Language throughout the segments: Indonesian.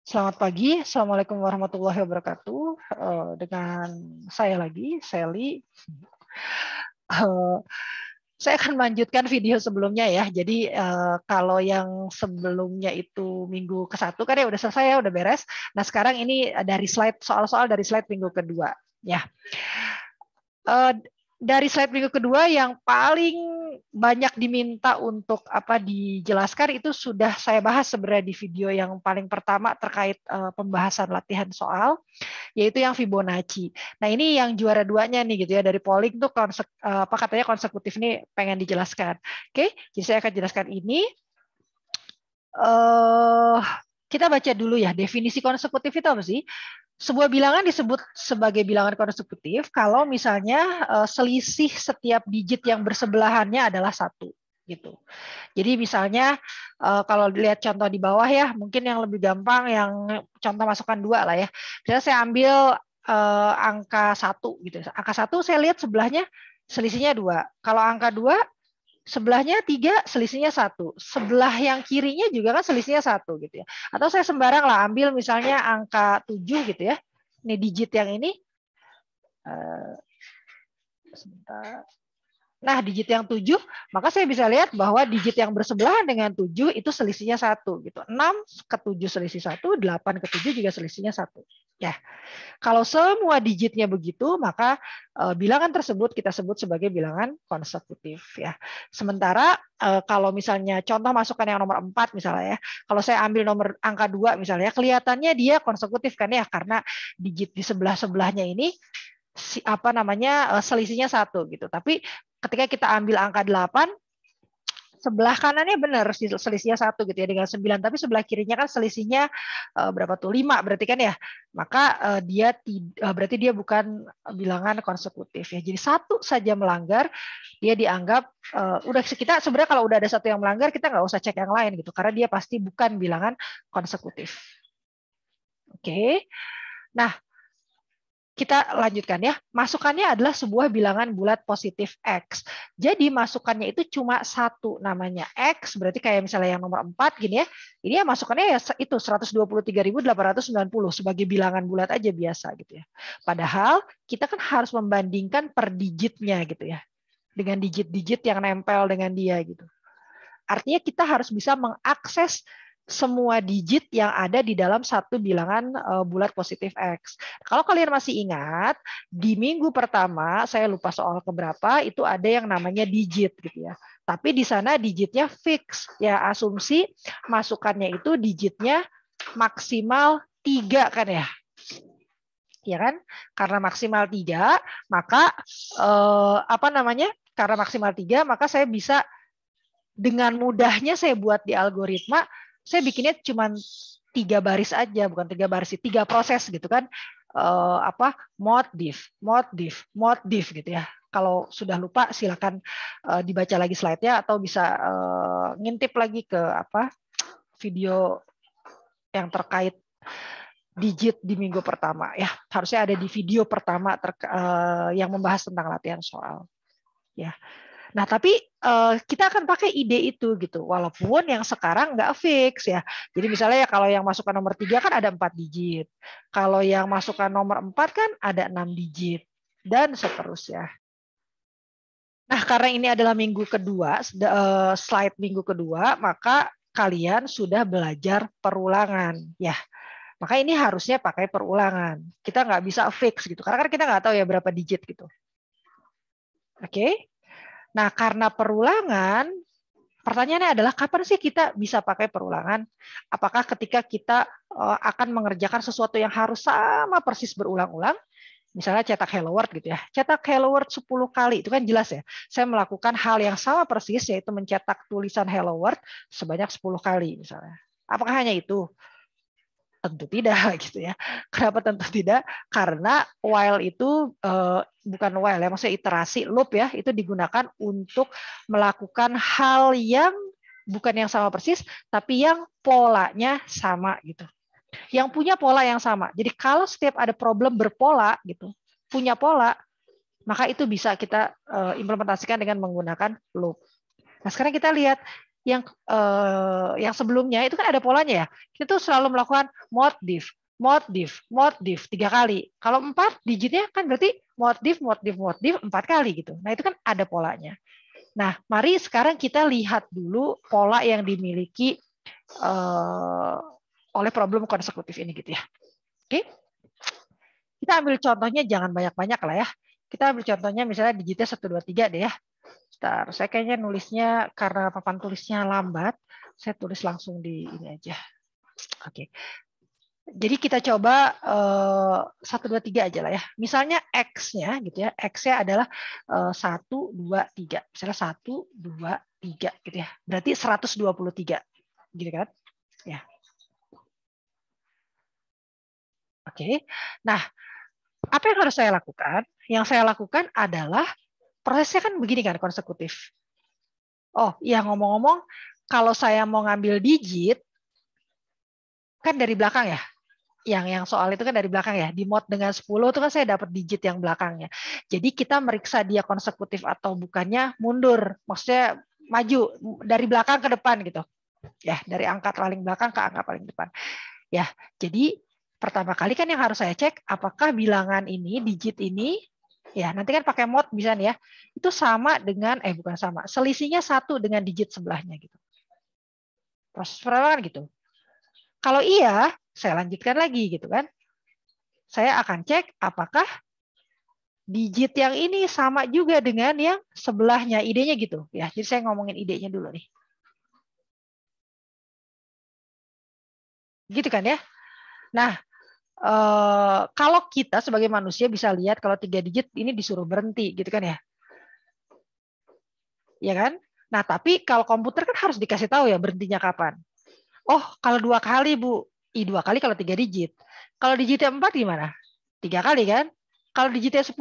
Selamat pagi, Assalamualaikum warahmatullahi wabarakatuh. Dengan saya lagi, Sally. Saya akan melanjutkan video sebelumnya ya. Jadi kalau yang sebelumnya itu minggu ke-1 kan ya udah selesai ya, udah beres. Nah sekarang ini dari soal-soal dari slide minggu kedua. Ya. Dari slide minggu kedua yang paling banyak diminta untuk dijelaskan itu sudah saya bahas sebenarnya di video yang paling pertama terkait pembahasan latihan soal, yaitu yang Fibonacci. Nah ini yang juara duanya nih gitu ya, dari polling tuh katanya konsekutif nih pengen dijelaskan. Oke, jadi saya akan jelaskan ini. Kita baca dulu ya, definisi konsekutif itu apa sih? Sebuah bilangan disebut sebagai bilangan konsekutif kalau misalnya selisih setiap digit yang bersebelahannya adalah 1 gitu. Jadi misalnya kalau dilihat contoh di bawah ya, mungkin yang lebih gampang yang contoh masukkan 2 lah ya. Misalnya saya ambil angka 1 gitu. Angka 1 saya lihat sebelahnya selisihnya 2. Kalau angka 2 sebelahnya 3, selisihnya 1. Sebelah yang kirinya juga kan selisihnya 1 gitu ya. Atau saya sembarang lah ambil misalnya angka 7 gitu ya. Ini digit yang ini. Sebentar. Nah, digit yang 7, maka saya bisa lihat bahwa digit yang bersebelahan dengan 7 itu selisihnya 1 gitu. 6 ke 7 selisih 1, 8 ke 7 juga selisihnya 1. Ya. Kalau semua digitnya begitu, maka bilangan tersebut kita sebut sebagai bilangan konsekutif ya. Sementara kalau misalnya contoh masukan yang nomor 4 misalnya ya. Kalau saya ambil nomor angka 2 misalnya, kelihatannya dia konsekutif kan ya, karena digit di sebelah-sebelahnya ini selisihnya 1 gitu. Tapi ketika kita ambil angka 8, sebelah kanannya benar selisihnya 1 gitu ya dengan 9, tapi sebelah kirinya kan selisihnya berapa tuh? 5 berarti kan ya. Maka berarti dia bukan bilangan konsekutif ya. Jadi 1 saja melanggar, dia dianggap udah kita sebenarnya kalau udah ada 1 yang melanggar kita nggak usah cek yang lain gitu karena dia pasti bukan bilangan konsekutif. Oke. Nah, kita lanjutkan ya. Masukannya adalah sebuah bilangan bulat positif X. Jadi masukannya itu cuma 1 namanya X, berarti kayak misalnya yang nomor 4 gini ya. Ini ya masukannya ya itu 123.890 sebagai bilangan bulat aja biasa gitu ya. Padahal kita kan harus membandingkan per digitnya gitu ya. Dengan digit-digit yang nempel dengan dia gitu. Artinya kita harus bisa mengakses semua digit yang ada di dalam satu bilangan bulat positif X. Kalau kalian masih ingat, di minggu pertama, saya lupa soal keberapa, itu ada yang namanya digit gitu ya. Tapi di sana digitnya fix, ya asumsi masukannya itu digitnya maksimal 3 kan ya. Ya kan? Karena maksimal 3, maka karena maksimal 3, maka saya bisa dengan mudahnya saya buat di algoritma, saya bikinnya cuma 3 baris aja, bukan 3 baris, 3 proses gitu kan. Mod diff gitu ya. Kalau sudah lupa silakan dibaca lagi slide-nya atau bisa ngintip lagi ke video yang terkait digit di minggu pertama ya. Harusnya ada di video pertama yang membahas tentang latihan soal. Ya. Nah, tapi kita akan pakai ide itu gitu, walaupun yang sekarang nggak fix ya. Jadi misalnya ya kalau yang masukkan nomor 3 kan ada 4 digit. Kalau yang masukkan nomor 4 kan ada 6 digit. Dan seterusnya. Nah, karena ini adalah minggu kedua, slide minggu kedua, maka kalian sudah belajar perulangan. Ya, maka ini harusnya pakai perulangan. Kita nggak bisa fix gitu, karena kan kita nggak tahu ya berapa digit gitu. Oke? Nah, karena perulangan, pertanyaannya adalah kapan sih kita bisa pakai perulangan? Apakah ketika kita akan mengerjakan sesuatu yang harus sama persis berulang-ulang? Misalnya cetak Hello World gitu ya. Cetak Hello World 10 kali, itu kan jelas ya. Saya melakukan hal yang sama persis, yaitu mencetak tulisan Hello World sebanyak 10 kali misalnya. Apakah hanya itu? Tentu tidak gitu ya. Kenapa tentu tidak? Karena while itu bukan while ya, maksudnya iterasi loop ya, itu digunakan untuk melakukan hal yang bukan yang sama persis, tapi yang polanya sama gitu. Yang punya pola yang sama. Jadi kalau setiap ada problem berpola gitu, punya pola, maka itu bisa kita implementasikan dengan menggunakan loop. Nah, sekarang kita lihat yang sebelumnya itu kan ada polanya ya. Kita tuh selalu melakukan mod diff, mod diff, mod diff 3 kali. Kalau 4 digitnya kan berarti mod diff, mod diff, mod diff 4 kali gitu. Nah, itu kan ada polanya. Nah, mari sekarang kita lihat dulu pola yang dimiliki oleh problem konsekutif ini gitu ya. Oke. Kita ambil contohnya jangan banyak-banyak lah ya. Kita ambil contohnya misalnya digitnya 1, 2, 3 deh ya. Bentar, saya kayaknya nulisnya karena papan tulisnya lambat, saya tulis langsung di ini aja. Oke. Jadi kita coba 1, 2, 3 aja lah ya. Misalnya X-nya gitu ya. X-nya adalah 1, 2, 3. Misalnya 1, 2, 3 gitu ya. Berarti 123. Gitu kan? Ya. Oke. Nah, apa yang harus saya lakukan? Yang saya lakukan adalah prosesnya kan begini kan, konsekutif. Oh, iya ngomong-ngomong, kalau saya mau ngambil digit, kan dari belakang ya. Yang soal itu kan dari belakang ya. Di mod dengan 10 itu kan saya dapat digit yang belakangnya. Jadi kita meriksa dia konsekutif atau bukannya mundur. Maksudnya maju dari belakang ke depan gitu. Ya, dari angka paling belakang ke angka paling depan. Ya, jadi pertama kali kan yang harus saya cek apakah bilangan ini, digit ini, ya nanti kan pakai mod bisa nih ya, itu sama dengan, bukan sama, selisihnya 1 dengan digit sebelahnya gitu. Proses perlawanan gitu. Kalau iya, saya lanjutkan lagi gitu kan. Saya akan cek apakah digit yang ini sama juga dengan yang sebelahnya, idenya gitu ya. Jadi saya ngomongin idenya dulu nih. Gitu kan ya. Nah, kalau kita sebagai manusia bisa lihat kalau 3 digit ini disuruh berhenti gitu kan ya. Ya kan? Nah, tapi kalau komputer kan harus dikasih tahu ya berhentinya kapan. Oh, kalau 2 kali, Bu. 2 kali kalau 3 digit. Kalau digitnya 4 gimana? 3 kali kan? Kalau digitnya 10,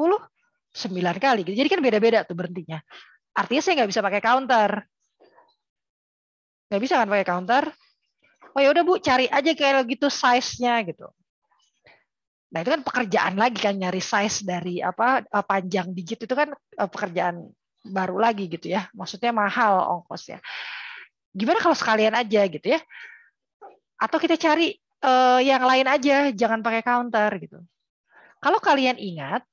9 kali. Jadi kan beda-beda tuh berhentinya. Artinya saya nggak bisa pakai counter. Nggak bisa kan pakai counter? Oh ya udah Bu, cari aja kayak gitu size-nya gitu. Nah, itu kan pekerjaan lagi kan nyari size dari panjang digit itu kan pekerjaan baru lagi gitu ya. Maksudnya mahal ongkosnya. Gimana kalau sekalian aja gitu ya? Atau kita cari yang lain aja, jangan pakai counter gitu. Kalau kalian ingat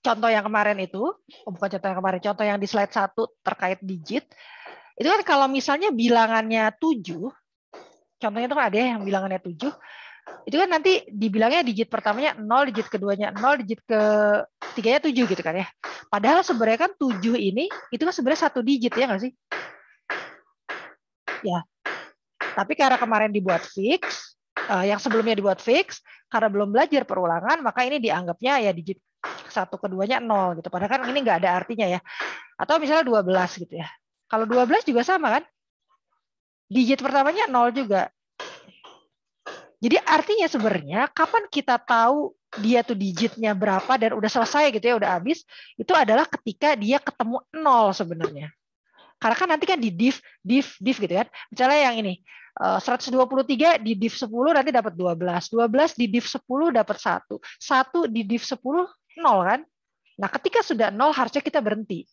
contoh yang kemarin itu, bukan contoh yang kemarin, contoh yang di slide 1 terkait digit, itu kan kalau misalnya bilangannya 7, contohnya itu kan ada yang bilangannya 7, itu kan nanti dibilangnya digit pertamanya 0, digit keduanya 0, digit ketiganya 7 gitu kan ya. Padahal sebenarnya kan 7 ini itu kan sebenarnya 1 digit ya nggak sih? Ya. Tapi karena kemarin dibuat fix, yang sebelumnya dibuat fix, karena belum belajar perulangan, maka ini dianggapnya ya digit 1 keduanya 0 gitu. Padahal kan ini nggak ada artinya ya. Atau misalnya 12 gitu ya. Kalau 12 juga sama kan? Digit pertamanya 0 juga. Jadi artinya sebenarnya kapan kita tahu dia tuh digitnya berapa dan udah selesai gitu ya, udah habis, itu adalah ketika dia ketemu 0 sebenarnya. Karena kan nanti kan di div gitu kan. Misalnya yang ini 123 di div 10 nanti dapat 12. 12 di div 10 dapat 1. 1 di div 10 0 kan. Nah, ketika sudah 0 harusnya kita berhenti.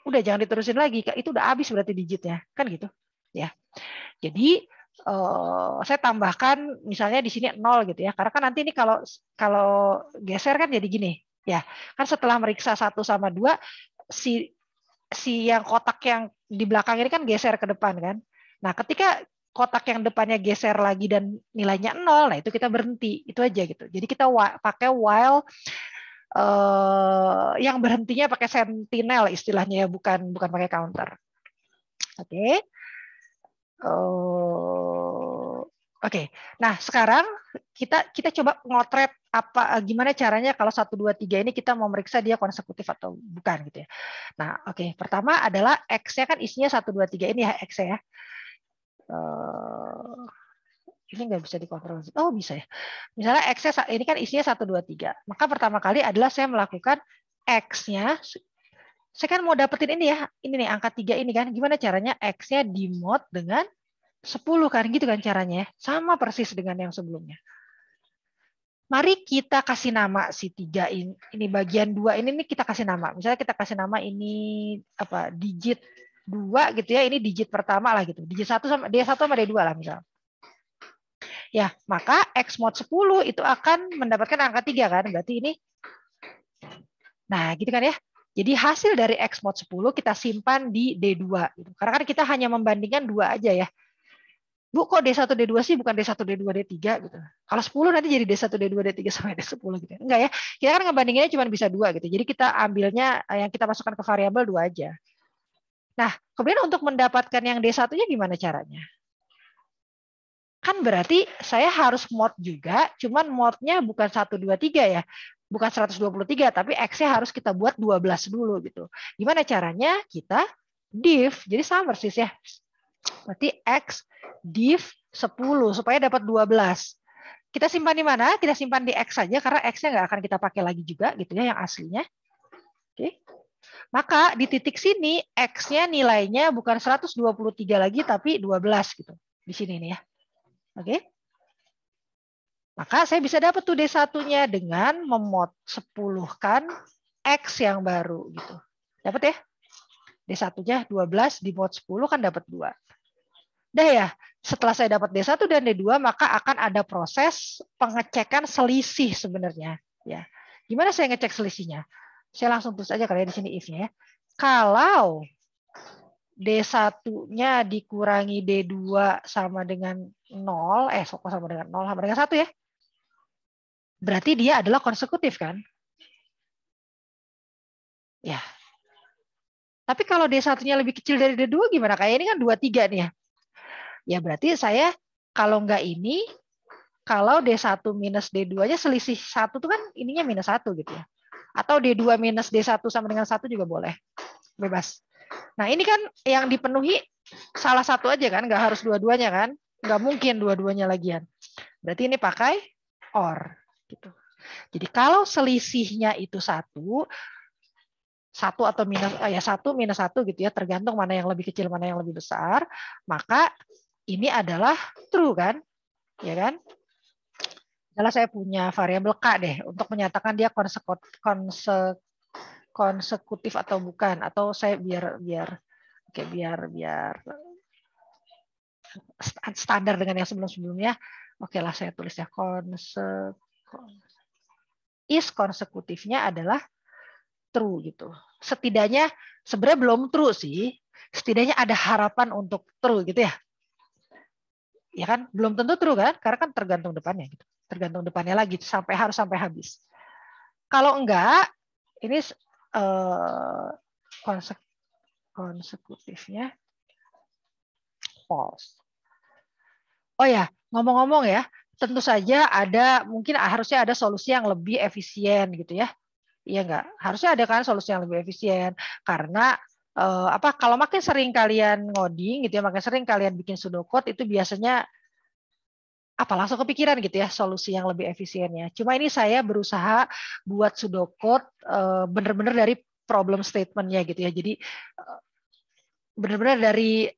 Udah jangan diterusin lagi, itu udah habis berarti digitnya. Kan gitu. Ya. Jadi saya tambahkan misalnya di sini 0 gitu ya. Karena kan nanti ini kalau geser kan jadi gini. Ya. Kan setelah meriksa 1 sama 2 si yang kotak yang di belakang ini kan geser ke depan kan. Nah, ketika kotak yang depannya geser lagi dan nilainya 0, nah itu kita berhenti. Itu aja gitu. Jadi kita pakai while yang berhentinya pakai sentinel istilahnya ya, bukan pakai counter. Oke. Oke. Nah, sekarang kita coba ngotret gimana caranya kalau 1 2 3 ini kita mau meriksa dia konsekutif atau bukan gitu ya. Nah, oke. Pertama adalah X-nya kan isinya 1 2 3 ini ya X-nya ya. Ini nggak bisa dikontrol. Oh, bisa ya. Misalnya X-nya ini kan isinya 1 2 3. Maka pertama kali adalah saya melakukan X-nya. Saya kan mau dapetin ini ya. Ini nih angka 3 ini kan. Gimana caranya X-nya di mod dengan 10 kan gitu kan caranya. Sama persis dengan yang sebelumnya. Mari kita kasih nama si 3 ini bagian 2 ini nih kita kasih nama. Misalnya kita kasih nama ini digit 2 gitu ya, ini digit pertama lah gitu. Digit 1 sama D1 sama D2 lah misalnya. Ya, maka X mod 10 itu akan mendapatkan angka 3 kan? Berarti ini. Nah, gitu kan ya. Jadi hasil dari X mod 10 kita simpan di D2 gitu. Karena kan kita hanya membandingkan 2 aja ya. Bu, kok D1 D2 sih bukan D1 D2 D3 gitu. Kalau 10 nanti jadi D1 D2 D3 sampai D10 gitu. Enggak ya. Kita kan ngebandinginnya cuma bisa 2 gitu. Jadi kita ambilnya yang kita masukkan ke variabel 2 aja. Nah, kemudian untuk mendapatkan yang D1-nya gimana caranya? Kan berarti saya harus mod juga, cuman modnya bukan 1, 2, 3 ya. Bukan 123, tapi X-nya harus kita buat 12 dulu gitu. Gimana caranya? Kita div, jadi sama persis ya. Berarti X div 10 supaya dapat 12. Kita simpan di mana? Kita simpan di X saja karena X-nya nggak akan kita pakai lagi juga gitu ya yang aslinya. Oke. Maka di titik sini X-nya nilainya bukan 123 lagi tapi 12 gitu. Di sini nih ya. Oke. Maka saya bisa dapat tuh D1-nya dengan memod 10-kan X yang baru gitu. Dapat ya? D1-nya 12 di mod 10 kan dapat 2. Dah ya, setelah saya dapat D1 dan D2 maka akan ada proses pengecekan selisih sebenarnya ya. Gimana saya ngecek selisihnya? Saya langsung tulis aja kali ya di sini if-nya ya. Kalau D1-nya dikurangi D2 sama dengan 0, sama dengan 0 sama dengan 1 ya. Berarti dia adalah konsekutif kan? Ya. Tapi kalau D1-nya lebih kecil dari D2 gimana? Kayak ini kan 23 nih ya. Ya berarti saya kalau nggak ini, kalau D1 minus D2-nya selisih 1 tuh kan ininya minus 1 gitu ya. Atau D2 minus D1 sama dengan 1 juga boleh. Bebas. Nah ini kan yang dipenuhi salah satu aja kan, nggak harus dua-duanya kan. Nggak mungkin dua-duanya lagian. Berarti ini pakai OR. Gitu. Jadi kalau selisihnya itu 1 atau minus 1 minus 1 gitu ya, tergantung mana yang lebih kecil, mana yang lebih besar, maka ini adalah true kan? Ya kan? Adalah saya punya variabel K deh untuk menyatakan dia konsekutif atau bukan, atau saya biar standar dengan yang sebelum-sebelumnya. Oke lah saya tulis ya konsekutifnya adalah true gitu. Setidaknya sebenarnya belum true sih. Setidaknya ada harapan untuk true gitu ya. Ya kan? Belum tentu true kan? Karena kan tergantung depannya gitu. Tergantung depannya lagi harus sampai habis. Kalau enggak, ini konsekutifnya false. Oh ya, ngomong-ngomong ya, tentu saja mungkin harusnya ada solusi yang lebih efisien gitu ya. Iya enggak? Harusnya ada kan solusi yang lebih efisien karena kalau makin sering kalian ngoding gitu ya, makin sering kalian bikin pseudocode itu biasanya langsung kepikiran gitu ya solusi yang lebih efisiennya. Cuma ini saya berusaha buat pseudocode bener-bener dari problem statement-nya gitu ya. Jadi bener-bener dari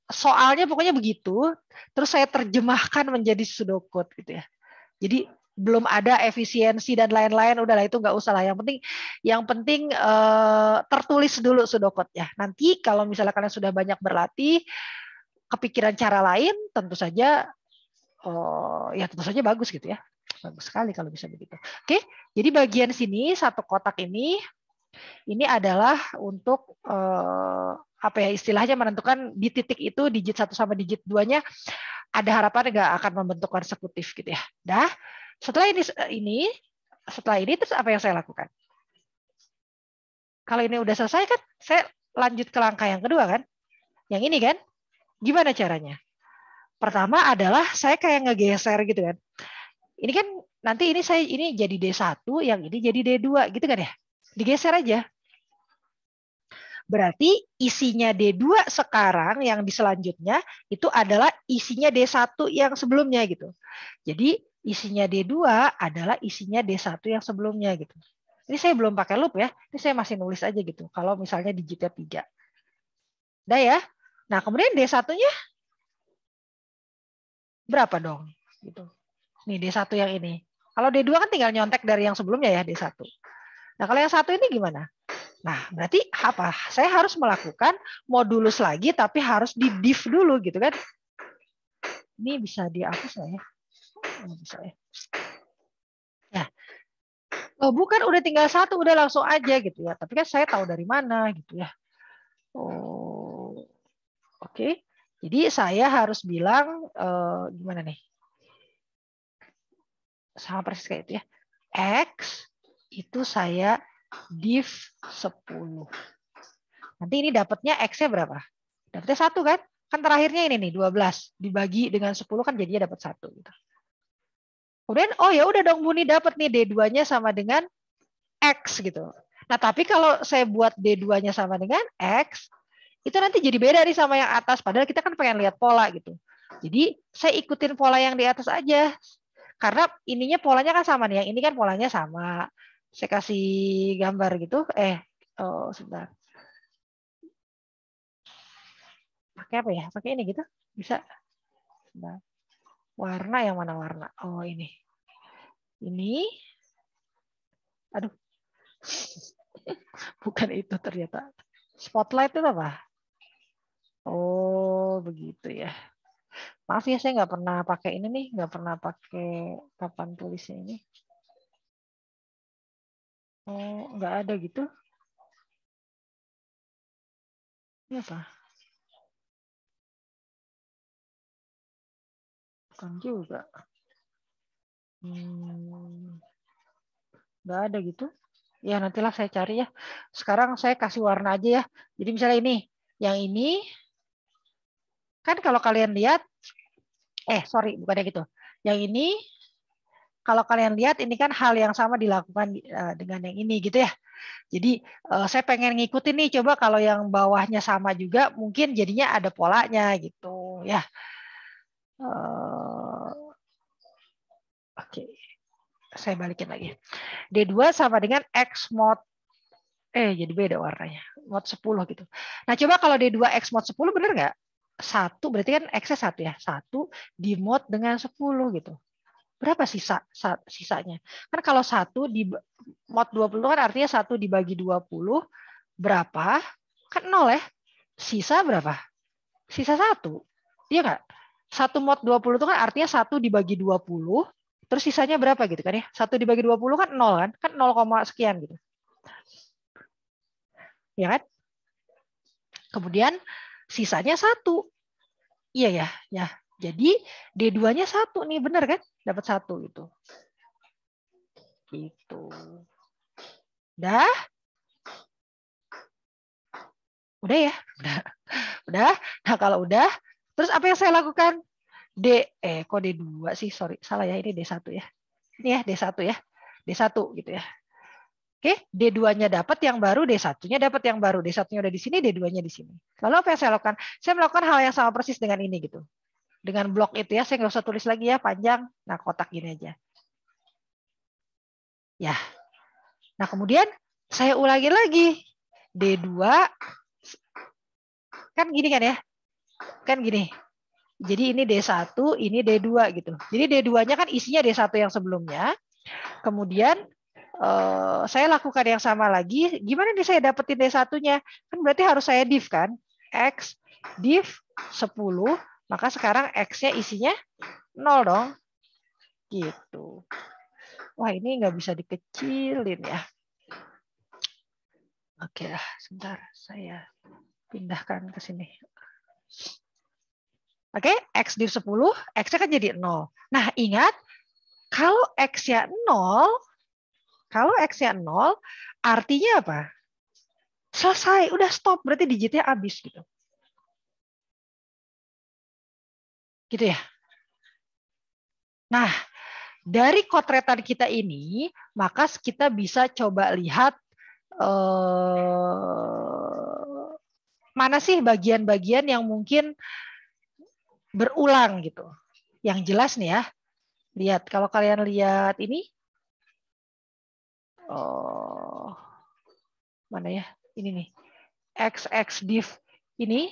soalnya pokoknya begitu, terus saya terjemahkan menjadi pseudocode gitu ya. Jadi belum ada efisiensi dan lain-lain, udahlah itu nggak usah lah. Yang penting tertulis dulu pseudocode-nya. Nanti kalau misalnya kalian sudah banyak berlatih, kepikiran cara lain, tentu saja bagus gitu ya. Bagus sekali kalau bisa begitu. Oke, jadi bagian sini satu kotak ini adalah untuk istilahnya menentukan di titik itu digit 1 sama digit 2-nya ada harapan nggak akan membentuk konsekutif gitu ya. Dah, setelah ini terus apa yang saya lakukan? Kalau ini udah selesai kan, saya lanjut ke langkah yang kedua kan? Yang ini kan? Gimana caranya? Pertama adalah saya kayak ngegeser gitu kan. Ini kan nanti ini jadi D1, yang ini jadi D2 gitu kan ya. Digeser aja. Berarti isinya D2 sekarang yang di selanjutnya itu adalah isinya D1 yang sebelumnya gitu. Jadi isinya D2 adalah isinya D1 yang sebelumnya gitu. Ini saya belum pakai loop ya. Ini saya masih nulis aja gitu. Kalau misalnya digitnya 3. Udah ya. Nah, kemudian D1-nya berapa dong? Gitu. Nih D1 yang ini. Kalau D2 kan tinggal nyontek dari yang sebelumnya ya D1. Nah, kalau yang satu ini gimana? Nah, berarti apa? Saya harus melakukan modulus lagi, tapi harus di div dulu gitu kan. Ini bisa dihapus nggak ya? Oh, bisa ya. Nah, oh, bukan udah tinggal satu, udah langsung aja gitu ya. Tapi kan saya tahu dari mana gitu ya. Oh, oke. Jadi saya harus bilang gimana nih? Sama persis kayak itu ya. X itu saya div 10. Nanti ini dapatnya X-nya berapa? Dapatnya 1 kan? Kan terakhirnya ini nih 12 dibagi dengan 10 kan jadinya dapat 1 gitu. Kemudian oh ya udah dong Buni dapat nih D2-nya sama dengan X gitu. Nah, tapi kalau saya buat D2-nya sama dengan X, itu nanti jadi beda nih sama yang atas. Padahal kita kan pengen lihat pola gitu. Jadi saya ikutin pola yang di atas aja. Karena ininya polanya kan sama nih. Yang ini kan polanya sama. Saya kasih gambar gitu. Oh sebentar. Pakai apa ya? Pakai ini gitu? Bisa? Sebentar. Warna yang mana warna? Oh ini. Ini. Aduh. Bukan itu ternyata. Spotlight itu apa? Oh begitu ya. Maaf ya saya nggak pernah pakai ini nih. Nggak pernah pakai papan tulisnya ini. Oh nggak ada gitu. Ini apa? Bukan juga. Nggak ada gitu. Ya nantilah saya cari ya. Sekarang saya kasih warna aja ya. Jadi misalnya ini. Yang ini. Kan kalau kalian lihat. Sorry. Bukannya gitu. Yang ini. Kalau kalian lihat ini kan hal yang sama dilakukan dengan yang ini gitu ya. Jadi saya pengen ngikutin nih. Coba kalau yang bawahnya sama juga. Mungkin jadinya ada polanya gitu ya. Oke. Saya balikin lagi. D2 sama dengan X mod jadi beda warnanya. Mod 10 gitu. Nah, coba kalau D2 X mod 10 bener nggak? 1 berarti kan X-nya 1 ya. 1 di mod dengan 10 gitu. Berapa sisanya? Kan kalau 1 di mod 20 kan artinya 1 dibagi 20 berapa? Kan 0 ya. Sisa berapa? Sisa 1. Iya nggak? 1 mod 20 itu kan artinya 1 dibagi 20 terus sisanya berapa gitu kan ya? 1 dibagi 20 kan 0 kan? Kan 0, sekian gitu. Ya kan? Kemudian sisanya 1. Iya ya, ya. Jadi D2-nya 1 nih, benar kan? Dapat 1 gitu. Gitu. Udah? Udah ya? Udah. Udah. Nah, kalau udah, terus apa yang saya lakukan? Kok D2 sih? Sorry, salah ya. Ini D1 ya. Ini ya, D1 ya. D1 gitu ya. Oke, D2-nya dapat yang baru, D1-nya dapat yang baru. D1-nya udah di sini, D2-nya di sini. Lalu apa yang saya lakukan? Saya melakukan hal yang sama persis dengan ini gitu. Dengan blok itu ya, saya nggak usah tulis lagi ya, panjang. Nah, kotak gini aja. Ya. Nah, kemudian saya ulangi lagi. D2, kan gini kan ya? Kan gini. Jadi ini D1, ini D2 gitu. Jadi D2-nya kan isinya D1 yang sebelumnya. Kemudian saya lakukan yang sama lagi. Gimana nih saya dapetin D1-nya? Kan berarti harus saya div kan? X div 10, maka sekarang X-nya isinya 0 dong. Gitu. Wah, ini nggak bisa dikecilin ya. Oke lah, sebentar saya pindahkan ke sini. Oke, X div 10, X-nya kan jadi 0. Nah, ingat, kalau X-nya 0, artinya apa? Selesai, udah stop, berarti digitnya habis gitu. Gitu ya. Nah, dari kotretan kita ini, maka kita bisa coba lihat mana sih bagian-bagian yang mungkin berulang gitu. Yang jelas nih ya, lihat kalau kalian lihat ini, mana ya? Ini nih, XX div ini.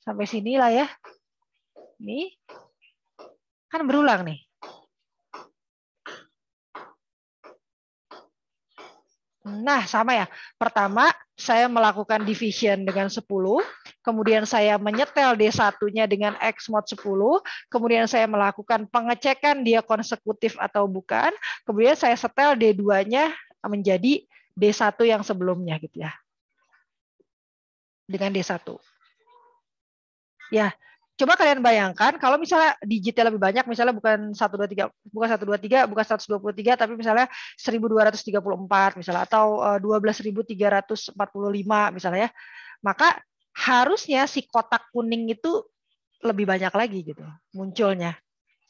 Sampai sini lah ya. Ini Kan berulang nih. Nah, sama ya. Pertama, saya melakukan division dengan 10, kemudian saya menyetel D1-nya dengan X mod 10, kemudian saya melakukan pengecekan dia konsekutif atau bukan, kemudian saya setel D2-nya menjadi D1 yang sebelumnya gitu ya. Dengan D1. Ya, coba kalian bayangkan kalau misalnya digitnya lebih banyak, misalnya bukan 123, bukan 123, bukan 123, tapi misalnya 1234 misalnya, atau 12.345 misalnya ya, maka harusnya si kotak kuning itu lebih banyak lagi gitu munculnya.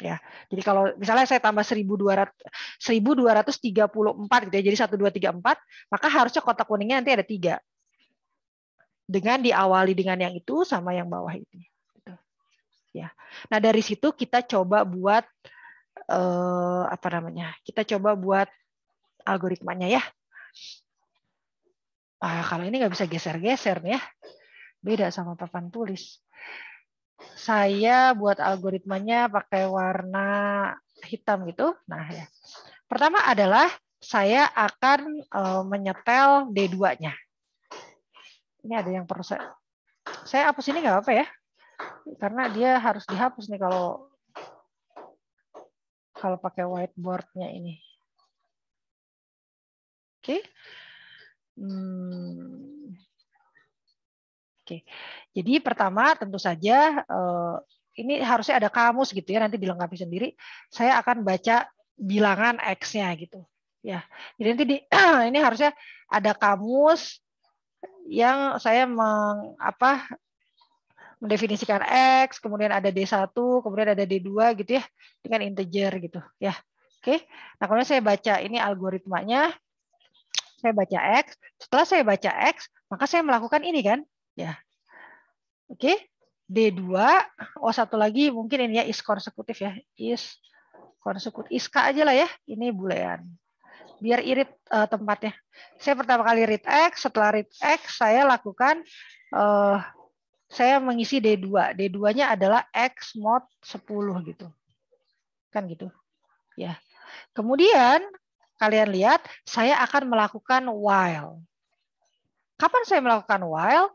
Ya, jadi kalau misalnya saya tambah 1234 gitu ya, jadi 1234, maka harusnya kotak kuningnya nanti ada 3. Dengan diawali dengan yang itu sama yang bawah itu. Ya. Nah, dari situ kita coba buat apa namanya? Kita coba buat algoritmanya ya. Kalau ini nggak bisa geser-geser nih ya. Beda sama papan tulis. Saya buat algoritmanya pakai warna hitam gitu. Nah, ya. Pertama adalah saya akan menyetel D2-nya. Ini ada yang perlu saya hapus ini nggak apa-apa ya. Karena dia harus dihapus nih kalau pakai whiteboard-nya ini. Oke. Oke. Jadi pertama tentu saja ini harusnya ada kamus gitu ya, nanti dilengkapi sendiri. Saya akan baca bilangan X-nya gitu. Ya. Jadi nanti ini harusnya ada kamus yang saya mendefinisikan X, kemudian ada D1, kemudian ada D2 gitu ya, dengan integer gitu ya. Oke. Nah, kemudian saya baca ini algoritmanya. Saya baca X. Setelah saya baca X, maka saya melakukan ini kan. Ya. Oke. D2. Oh, satu lagi mungkin ini ya is konsekutif ya. Is konsekutif. Iska aja lah ya. Ini boolean. Biar irit tempatnya. Saya pertama kali read X. Setelah read X, saya lakukan saya mengisi D2. D2-nya adalah X mod 10 gitu. Kan gitu. Ya. Kemudian kalian lihat, saya akan melakukan while. Kapan saya melakukan while?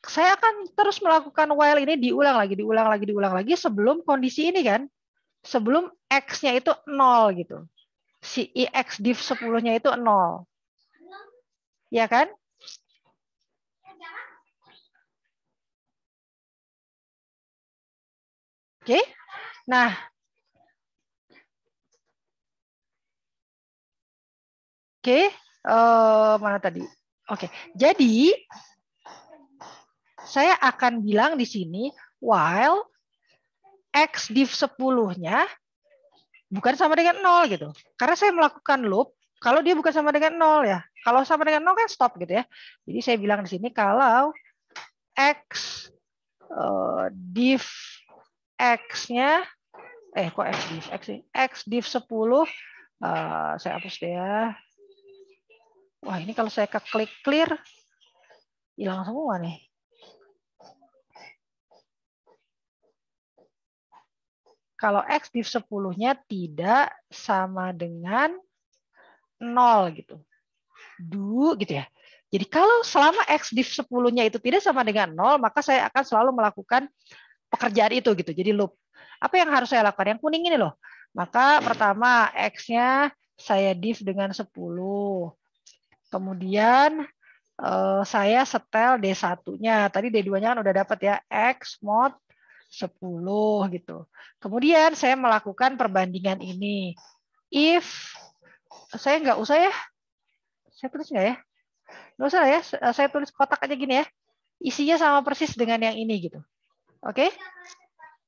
Saya akan terus melakukan while ini diulang lagi sebelum kondisi ini kan. Sebelum X-nya itu 0 gitu. Si X div 10-nya itu 0. Ya kan? Oke. Nah, oke. Mana tadi? Oke. Jadi saya akan bilang di sini while X div 10-nya bukan sama dengan 0 gitu. Karena saya melakukan loop kalau dia bukan sama dengan 0 ya. Kalau sama dengan 0 kan stop gitu ya. Jadi saya bilang di sini kalau X div X-nya kok X div X div 10 saya hapus deh ya. Wah, ini kalau saya klik clear hilang semua nih. Kalau X div 10-nya tidak sama dengan 0 gitu. Gitu ya. Jadi kalau selama X div 10-nya itu tidak sama dengan 0, maka saya akan selalu melakukan pekerjaan itu gitu. Jadi loop. Apa yang harus saya lakukan? Yang kuning ini loh. Maka pertama X-nya saya div dengan 10. Kemudian saya setel D1-nya. Tadi D2-nya kan udah dapat ya, X mod 10 gitu. Kemudian saya melakukan perbandingan ini. If saya nggak usah ya. Saya tulis nggak ya? Nggak usah ya. Saya tulis kotak aja gini ya. Isinya sama persis dengan yang ini gitu. Oke?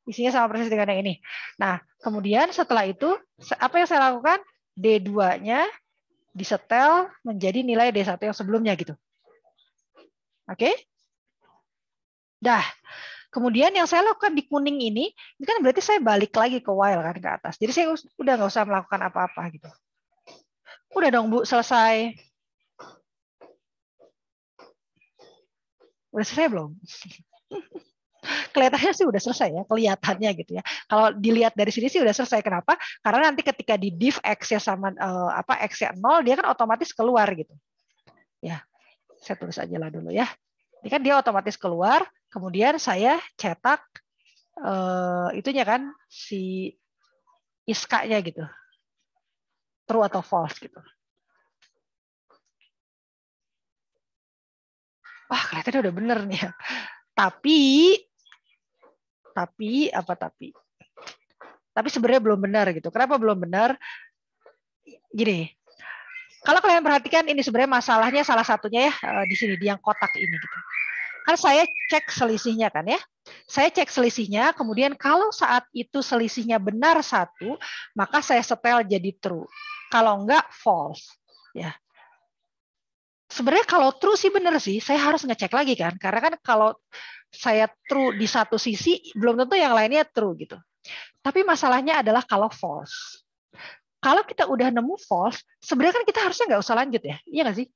Isinya sama persis dengan yang ini. Nah, kemudian setelah itu apa yang saya lakukan? D2-nya disetel menjadi nilai D1 yang sebelumnya gitu. Oke? Dah. Kemudian yang saya lakukan di kuning ini kan berarti saya balik lagi ke while kan ke atas. Jadi saya udah nggak usah melakukan apa-apa gitu. Udah dong Bu, selesai. Udah selesai belum? Kelihatannya sih udah selesai ya, kelihatannya gitu ya. Kalau dilihat dari sini sih udah selesai. Kenapa? Karena nanti ketika di div x-nya sama x-nya 0, dia kan otomatis keluar gitu. Ya, saya tulis aja lah dulu ya. Ini kan dia otomatis keluar, kemudian saya cetak itunya kan si iskanya gitu. True atau false gitu. Wah, kelihatannya udah bener nih ya. Tapi apa tapi? Tapi sebenarnya belum benar gitu. Kenapa belum benar? Gini, kalau kalian perhatikan ini sebenarnya masalahnya salah satunya ya di sini di yang kotak ini gitu. Kan saya cek selisihnya kan ya. Saya cek selisihnya, kemudian kalau saat itu selisihnya benar 1, maka saya setel jadi true. Kalau enggak false. Ya. Sebenarnya kalau true sih benar sih, saya harus ngecek lagi kan. Karena kan kalau saya true di satu sisi, belum tentu yang lainnya true gitu. Tapi masalahnya adalah kalau false. Kalau kita udah nemu false, sebenarnya kan kita harusnya nggak usah lanjut ya. Iya nggak sih?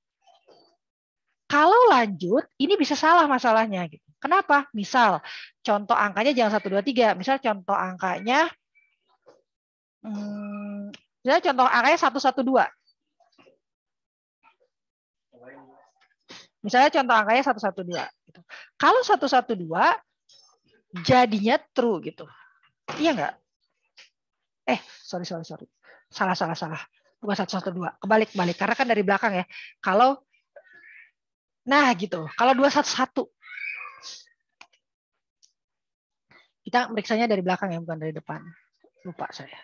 Kalau lanjut, ini bisa salah masalahnya. Gitu. Kenapa? Misal, contoh angkanya jangan 1, 2, 3. Misal contoh angkanya, misalnya contoh angkanya 1, 1, 2. Misalnya contoh angkanya 1, 1, 2. Gitu. Kalau 1, 1, 2, jadinya true gitu. Iya nggak? Sorry. Salah. Bukan 1, 1, 2. Kebalik. Karena kan dari belakang ya. Nah gitu. Kalau 2, 1, 1. Kita meriksanya dari belakang ya, bukan dari depan. Lupa saya.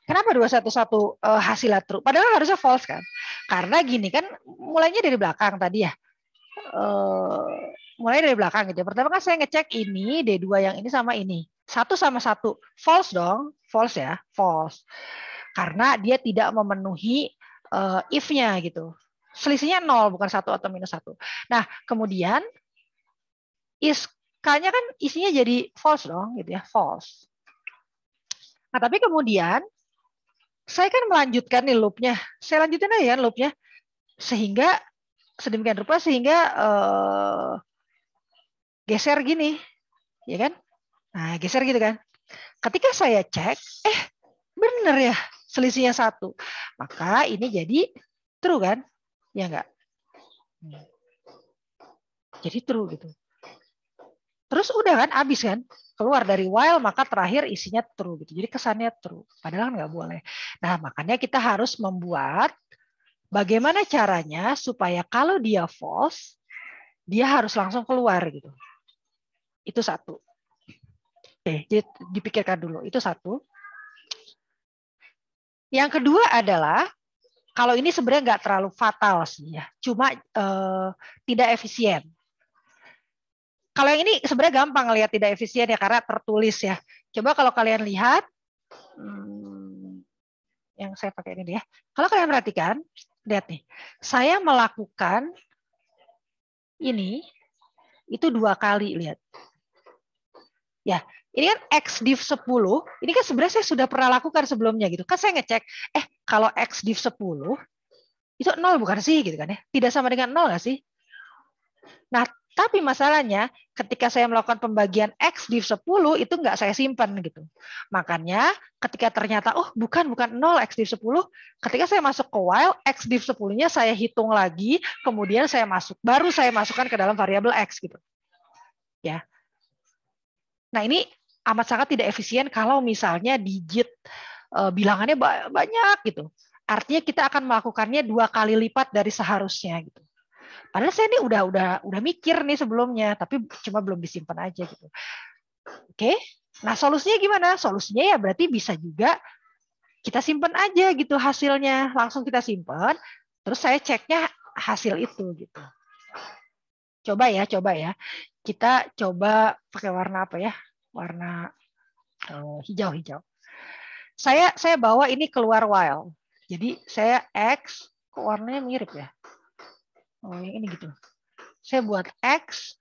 Kenapa 211 hasilnya true? Padahal harusnya false kan? Karena gini kan, mulainya dari belakang tadi ya. Mulai dari belakang gitu. Pertama kan saya ngecek ini D2 yang ini sama ini. 1 sama 1. False dong. False ya. False. Karena dia tidak memenuhi if-nya gitu. Selisihnya 0, bukan 1 atau minus 1. Nah, kemudian is-nya kan isinya jadi false dong gitu ya. False. Nah, tapi kemudian saya kan melanjutkan nih loop-nya. Saya lanjutin aja kan loop-nya. Sehingga sedemikian rupa sehingga geser gini. Ya kan? Nah, geser gitu kan. Ketika saya cek, bener ya selisihnya 1. Maka ini jadi true kan? Ya enggak? Jadi true gitu. Terus udah kan, habis kan? Keluar dari while, maka terakhir isinya true gitu. Jadi kesannya true. Padahal nggak boleh. Nah, makanya kita harus membuat bagaimana caranya supaya kalau dia false, dia harus langsung keluar gitu. Itu satu. Oke, jadi dipikirkan dulu. Itu satu. Yang kedua adalah, kalau ini sebenarnya nggak terlalu fatal sih ya. Cuma tidak efisien. Kalau yang ini sebenarnya gampang lihat tidak efisien ya karena tertulis ya. Coba kalau kalian lihat, yang saya pakai ini ya. Kalau kalian perhatikan, lihat nih. Saya melakukan ini itu 2 kali, lihat. Ya, ini kan X div 10, ini kan sebenarnya saya sudah pernah lakukan sebelumnya gitu. Kan saya ngecek, kalau X div 10 itu 0 bukan sih gitu kan ya? Tidak sama dengan 0 nggak sih? Nah, tapi masalahnya ketika saya melakukan pembagian X div 10 itu nggak saya simpan gitu. Makanya ketika ternyata bukan 0 X div 10, ketika saya masuk ke while X div 10-nya saya hitung lagi, kemudian baru saya masukkan ke dalam variabel X gitu. Ya. Nah, ini amat sangat tidak efisien kalau misalnya digit bilangannya banyak gitu. Artinya kita akan melakukannya 2 kali lipat dari seharusnya gitu. Padahal saya ini udah mikir nih sebelumnya, tapi cuma belum disimpan aja gitu. Oke, nah solusinya gimana? Solusinya ya berarti bisa juga kita simpan aja gitu hasilnya, langsung kita simpan, terus saya ceknya hasil itu gitu. Coba ya. Kita coba pakai warna apa ya? Warna hijau. Saya bawa ini keluar while. Jadi saya X, kok warnanya mirip ya? Yang ini gitu. Saya buat X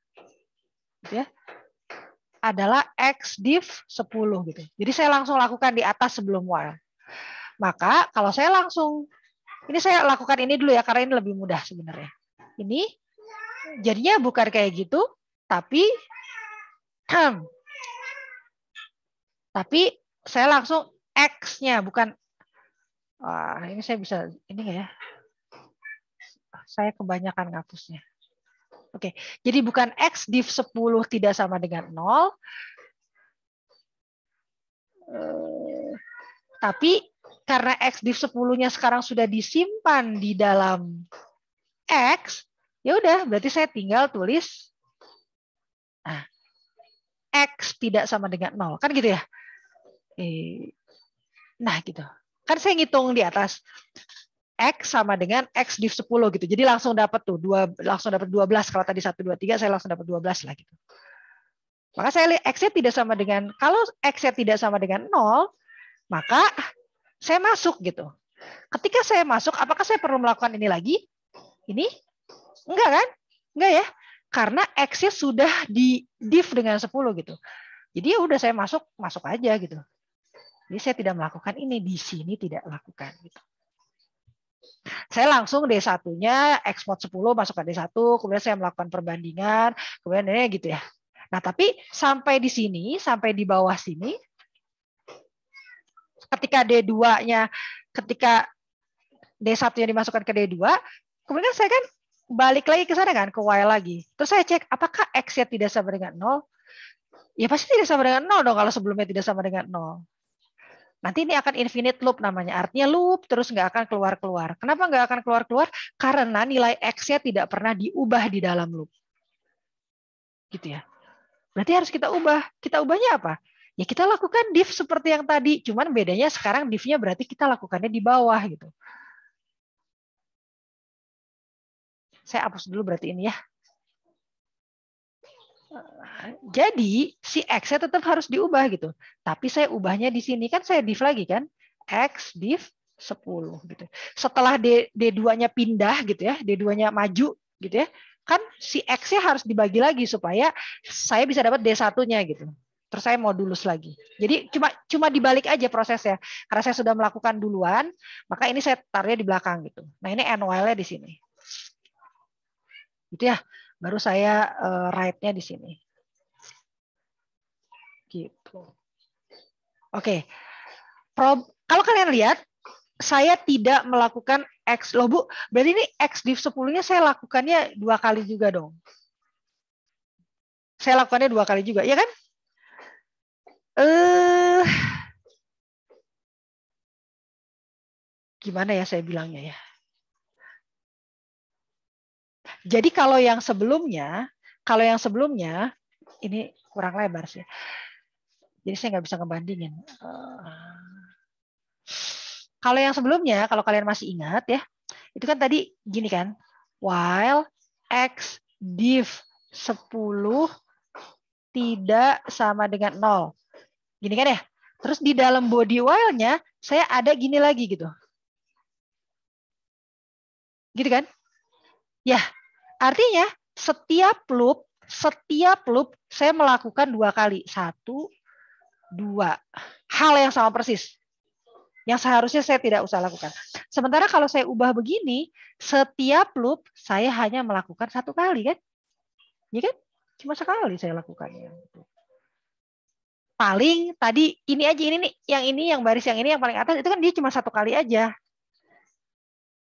gitu ya, adalah X div 10 gitu. Jadi saya langsung lakukan di atas sebelum while. Maka kalau saya ini saya lakukan ini dulu ya karena ini lebih mudah sebenarnya. Ini jadinya bukan kayak gitu, Tapi saya langsung X-nya, bukan. Wah, ini saya bisa, ini nggak ya? Saya kebanyakan ngapusnya. Oke, jadi bukan X div 10 tidak sama dengan 0. Tapi karena X div 10-nya sekarang sudah disimpan di dalam X, ya udah, berarti saya tinggal tulis X tidak sama dengan 0. Kan gitu ya? Nah, gitu. Kan saya ngitung di atas. X sama dengan X div 10 gitu. Jadi langsung dapat tuh, langsung dapat 12. Kalau tadi 1, 2, 3, saya langsung dapat 12 lah gitu. Maka saya lihat X-nya tidak sama dengan, kalau X-nya tidak sama dengan 0, maka saya masuk gitu. Ketika saya masuk, apakah saya perlu melakukan ini lagi? Ini? Enggak kan? Enggak ya? Karena X-nya sudah di div dengan 10 gitu. Jadi ya udah saya masuk aja gitu. Jadi saya tidak melakukan ini, di sini tidak lakukan gitu. Saya langsung D1-nya Xmod 10 masuk ke D1, kemudian saya melakukan perbandingan, kemudian ini gitu ya. Nah, tapi sampai di sini, sampai di bawah sini, ketika D2-nya, ketika D1-nya dimasukkan ke D2, kemudian saya kan balik lagi ke sana kan, ke Y lagi. Terus saya cek, apakah X-nya tidak sama dengan 0? Ya pasti tidak sama dengan 0 dong kalau sebelumnya tidak sama dengan 0. Nanti ini akan infinite loop namanya. Artinya loop terus nggak akan keluar-keluar. Kenapa nggak akan keluar-keluar? Karena nilai X-nya tidak pernah diubah di dalam loop. Gitu ya. Berarti harus kita ubah. Kita ubahnya apa? Ya kita lakukan div seperti yang tadi. Cuman bedanya sekarang div-nya berarti kita lakukannya di bawah gitu. Saya hapus dulu berarti ini ya. Jadi si X-nya tetap harus diubah gitu. Tapi saya ubahnya di sini kan saya div lagi kan. X div 10 gitu. Setelah D2-nya pindah gitu ya, D2-nya maju gitu ya. Kan si X-nya harus dibagi lagi supaya saya bisa dapat D1-nya gitu. Terus saya modulus lagi. Jadi cuma dibalik aja prosesnya. Karena saya sudah melakukan duluan, maka ini saya taruhnya di belakang gitu. Nah, ini NOL-nya di sini. Gitu ya. Baru saya write-nya di sini. Gitu. Oke. Kalau kalian lihat, saya tidak melakukan X. Loh Bu, berarti ini X div 10-nya saya lakukannya 2 kali juga dong. Saya lakukannya 2 kali juga, ya kan? Gimana ya saya bilangnya ya? Jadi kalau yang sebelumnya, ini kurang lebar sih. Jadi saya nggak bisa ngebandingin. Kalau yang sebelumnya, kalau kalian masih ingat ya, itu kan tadi gini kan, while X div 10 tidak sama dengan 0. Gini kan ya? Terus di dalam body while-nya, saya ada gini lagi gitu. Gitu kan? Ya, artinya setiap loop saya melakukan 2 kali. 1, 2. Hal yang sama persis. Yang seharusnya saya tidak usah lakukan. Sementara kalau saya ubah begini, setiap loop saya hanya melakukan 1 kali kan? Ya kan? Cuma sekali saya lakukannya. Paling tadi ini aja, ini yang baris yang ini yang paling atas itu kan dia cuma 1 kali aja.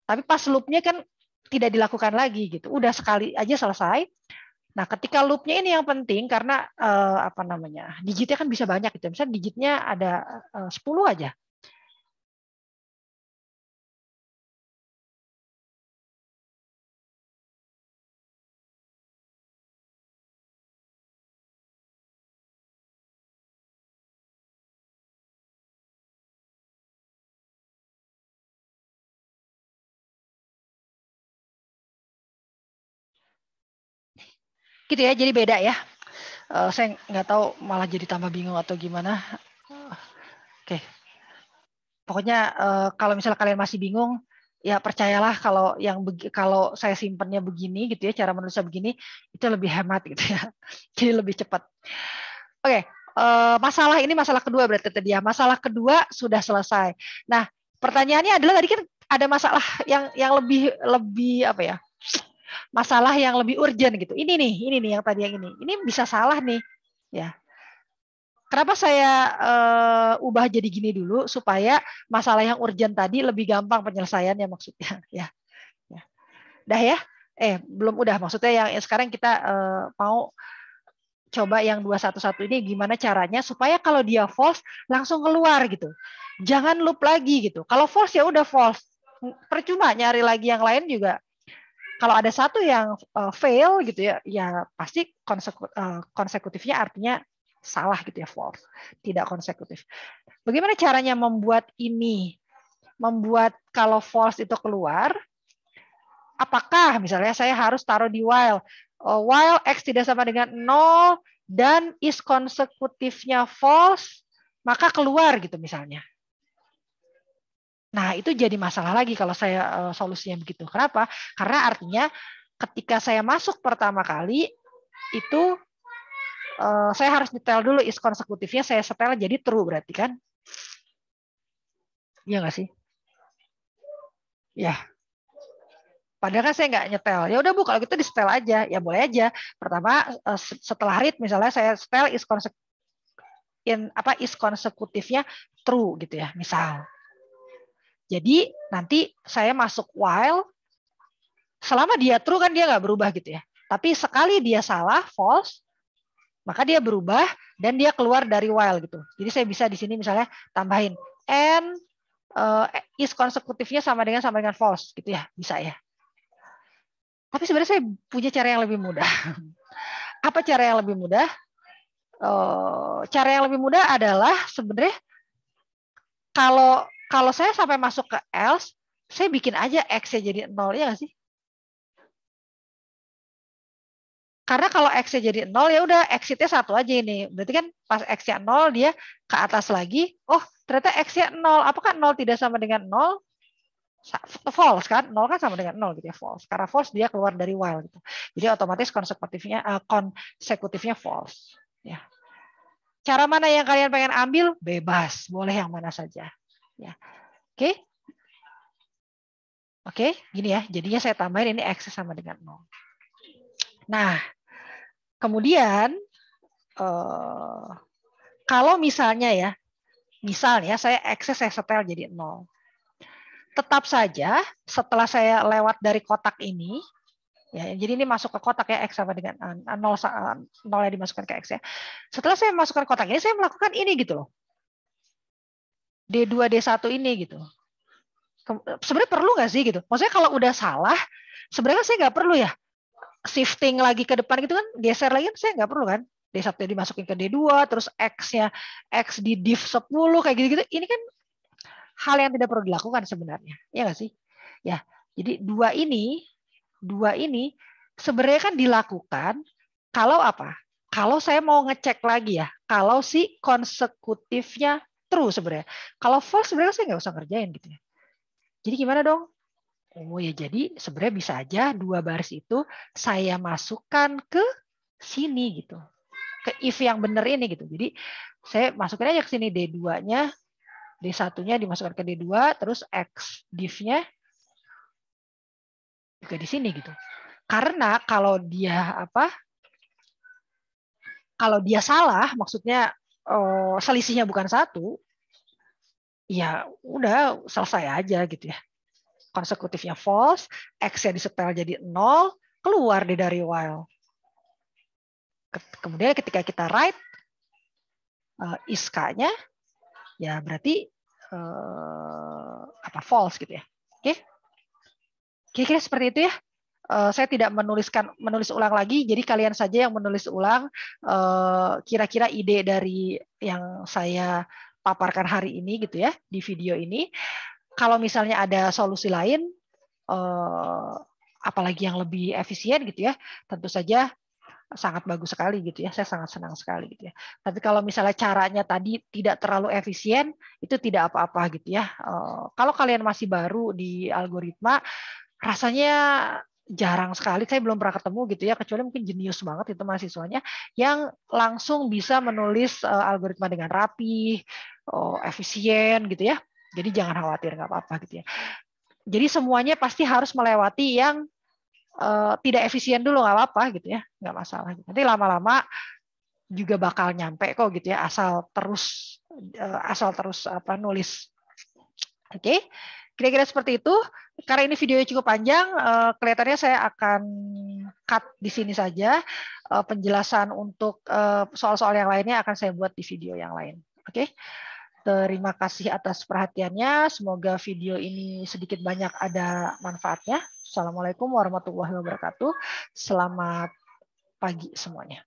Tapi pas loopnya kan tidak dilakukan lagi gitu. Udah sekali aja selesai. Nah, ketika loopnya ini yang penting karena digitnya kan bisa banyak gitu. Misalnya digitnya ada 10 aja. Gitu ya, jadi beda ya. Saya nggak tahu malah jadi tambah bingung atau gimana. Oke. Pokoknya kalau misalnya kalian masih bingung, ya percayalah kalau saya simpennya begini gitu ya, cara menulisnya begini itu lebih hemat gitu ya. Jadi lebih cepat. Oke, masalah kedua berarti tadi ya. Masalah kedua sudah selesai. Nah, pertanyaannya adalah tadi kan ada masalah yang lebih apa ya? masalah yang lebih urgent gitu. Ini nih yang tadi yang ini. Ini bisa salah nih, ya. Kenapa saya ubah jadi gini dulu supaya masalah yang urgent tadi lebih gampang penyelesaiannya maksudnya, ya. Ya. Udah ya? Belum udah. Maksudnya yang sekarang kita mau coba yang 211 ini gimana caranya supaya kalau dia false langsung keluar gitu. Jangan loop lagi gitu. Kalau false ya udah false. Percuma nyari lagi yang lain juga. Kalau ada satu yang fail gitu ya, ya pasti konsekutifnya artinya salah gitu ya, false, tidak konsekutif. Bagaimana caranya membuat ini, membuat kalau false itu keluar? Apakah misalnya saya harus taruh di while x tidak sama dengan 0 dan is konsekutifnya false, maka keluar gitu misalnya. Nah, itu jadi masalah lagi kalau saya solusinya begitu. Kenapa? Karena artinya ketika saya masuk pertama kali, itu saya harus nyetel dulu is konsekutifnya, saya setel jadi true berarti kan? Iya nggak sih? Ya. Padahal kan saya nggak nyetel. Ya udah Bu, kalau gitu di setel aja. Ya boleh aja. Pertama, setelah read misalnya saya setel is konsekutifnya true gitu ya, misal. Jadi nanti saya masuk while, selama dia true kan dia nggak berubah gitu ya. Tapi sekali dia salah, false, maka dia berubah dan dia keluar dari while gitu. Jadi saya bisa di sini misalnya tambahin and is konsekutifnya sama dengan false gitu ya, bisa ya. Tapi sebenarnya saya punya cara yang lebih mudah. Apa cara yang lebih mudah? Cara yang lebih mudah adalah sebenarnya kalau saya sampai masuk ke else, saya bikin aja x-nya jadi 0, ya nggak sih? Karena kalau x-nya jadi 0, ya udah exit-nya 1 aja ini. Berarti kan pas x-nya 0, dia ke atas lagi. Oh, ternyata x-nya 0. Apakah 0 tidak sama dengan 0? False kan? 0 kan sama dengan 0 gitu ya, false. Karena false dia keluar dari while gitu. Jadi otomatis konsekutifnya false. Ya. Cara mana yang kalian pengen ambil? Bebas, boleh yang mana saja. Ya. Oke. Oke, gini ya. Jadinya saya tambahin ini x sama dengan 0. Nah, kemudian kalau misalnya ya, saya x saya setel jadi 0. Tetap saja setelah saya lewat dari kotak ini, ya, jadi ini masuk ke kotak ya, x sama dengan 0 yang dimasukkan ke x ya. Setelah saya masukkan kotak ini, saya melakukan ini gitu loh. D2, D1 ini gitu. Sebenarnya perlu nggak sih gitu? Maksudnya kalau udah salah, sebenarnya saya nggak perlu ya shifting lagi ke depan gitu kan, geser lagi saya nggak perlu kan. D1 dimasukin ke D2, terus X-nya X di div 10 kayak gitu-gitu. Ini kan hal yang tidak perlu dilakukan sebenarnya. Ya nggak sih? Ya. Jadi dua ini sebenarnya kan dilakukan kalau apa? Kalau saya mau ngecek lagi ya, kalau si konsekutifnya true sebenarnya. Kalau false sebenarnya saya nggak usah ngerjain gitu ya. Jadi gimana dong? Oh ya, jadi sebenarnya bisa aja 2 baris itu saya masukkan ke sini gitu. Ke if yang benar ini gitu. Jadi saya masukin aja ke sini D2-nya, D1-nya dimasukkan ke D2, terus X div-nya juga di sini gitu. Karena kalau dia kalau dia salah, maksudnya selisihnya bukan 1, ya udah selesai aja gitu ya. Konsekutifnya false, X-nya disetel jadi 0, keluar deh dari while. Kemudian ketika kita write is-nya, ya berarti false gitu ya. Oke? Kira-kira seperti itu ya. Saya tidak menulis ulang lagi, jadi kalian saja yang menulis ulang kira-kira ide dari yang saya paparkan hari ini gitu ya, di video ini. Kalau misalnya ada solusi lain, apalagi yang lebih efisien gitu ya, tentu saja sangat bagus sekali gitu ya. Saya sangat senang sekali gitu ya. Tapi kalau misalnya caranya tadi tidak terlalu efisien, itu tidak apa-apa gitu ya. Kalau kalian masih baru di algoritma, rasanya jarang sekali, saya belum pernah ketemu gitu ya, kecuali mungkin jenius banget itu mahasiswanya yang langsung bisa menulis algoritma dengan rapi, efisien gitu ya. Jadi jangan khawatir, nggak apa-apa gitu ya. Jadi semuanya pasti harus melewati yang tidak efisien dulu nggak apa-apa gitu ya, nggak masalah. Nanti lama-lama juga bakal nyampe kok gitu ya, asal terus nulis. Oke, kira-kira seperti itu. Karena ini videonya cukup panjang, kelihatannya saya akan cut di sini saja. Penjelasan untuk soal-soal yang lainnya akan saya buat di video yang lain. Oke, terima kasih atas perhatiannya. Semoga video ini sedikit banyak ada manfaatnya. Assalamualaikum warahmatullahi wabarakatuh. Selamat pagi semuanya.